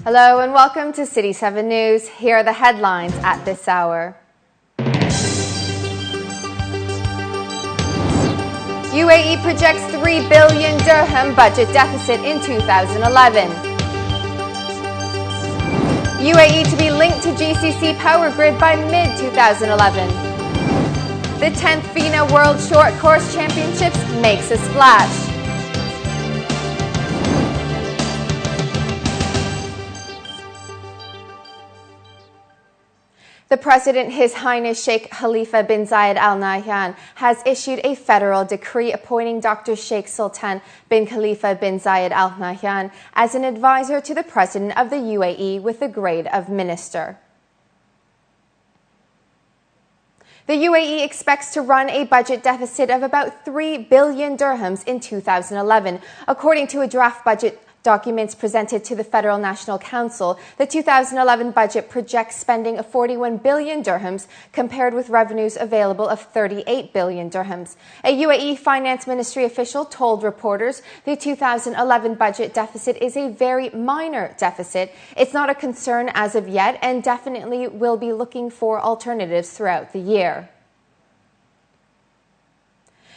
Hello and welcome to City 7 News. Here are the headlines at this hour. UAE projects 3 billion dirham budget deficit in 2011. UAE to be linked to GCC power grid by mid-2011. The 10th FINA World Short Course Championships makes a splash. The President, His Highness Sheikh Khalifa bin Zayed Al Nahyan, has issued a federal decree appointing Dr. Sheikh Sultan bin Khalifa bin Zayed Al Nahyan as an advisor to the President of the UAE with the grade of Minister. The UAE expects to run a budget deficit of about 3 billion dirhams in 2011, according to a draft budget documents presented to the Federal National Council. The 2011 budget projects spending of 41 billion dirhams compared with revenues available of 38 billion dirhams. A UAE Finance Ministry official told reporters the 2011 budget deficit is a very minor deficit. It's not a concern as of yet and definitely will be looking for alternatives throughout the year.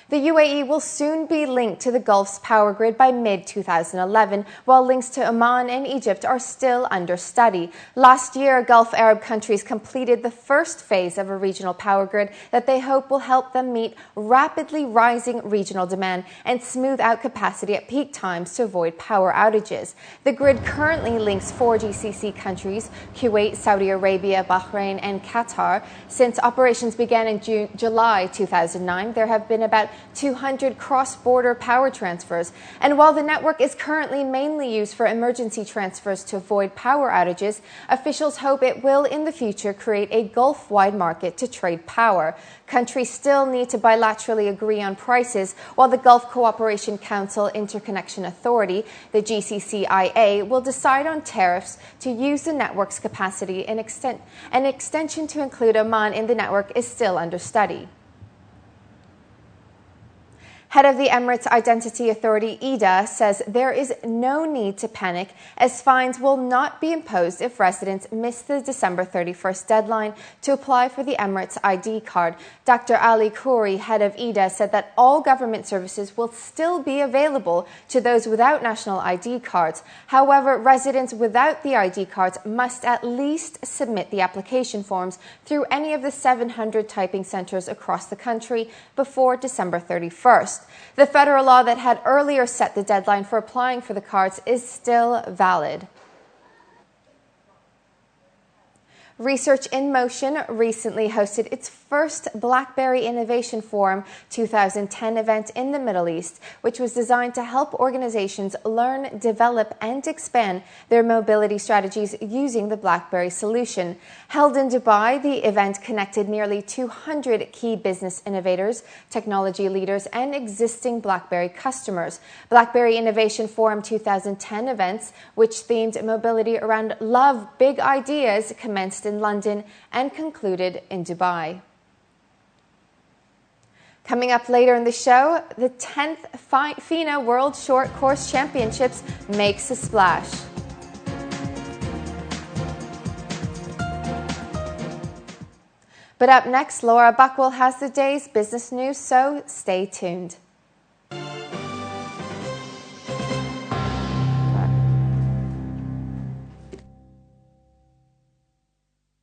The UAE will soon be linked to the Gulf's power grid by mid-2011, while links to Oman and Egypt are still under study. Last year, Gulf Arab countries completed the first phase of a regional power grid that they hope will help them meet rapidly rising regional demand and smooth out capacity at peak times to avoid power outages. The grid currently links 4 GCC countries, Kuwait, Saudi Arabia, Bahrain, and Qatar. Since operations began in July 2009, there have been about 200 cross-border power transfers. And while the network is currently mainly used for emergency transfers to avoid power outages, officials hope it will in the future create a Gulf-wide market to trade power. Countries still need to bilaterally agree on prices, while the Gulf Cooperation Council Interconnection Authority, the GCCIA, will decide on tariffs to use the network's capacity. An extension to include Oman in the network is still under study. Head of the Emirates Identity Authority, EDA, says there is no need to panic as fines will not be imposed if residents miss the December 31st deadline to apply for the Emirates ID card. Dr. Ali Khouri, head of EDA, said that all government services will still be available to those without national ID cards. However, residents without the ID cards must at least submit the application forms through any of the 700 typing centers across the country before December 31st. The federal law that had earlier set the deadline for applying for the cards is still valid. Research in Motion recently hosted its first BlackBerry Innovation Forum 2010 event in the Middle East, which was designed to help organizations learn, develop, and expand their mobility strategies using the BlackBerry solution. Held in Dubai, the event connected nearly 200 key business innovators, technology leaders, and existing BlackBerry customers. BlackBerry Innovation Forum 2010 events, which themed mobility around love, big ideas, commenced in London and concluded in Dubai. Coming up later in the show, the 10th FINA World Short Course Championships makes a splash. But up next, Laura Buckwell has the day's business news, so stay tuned.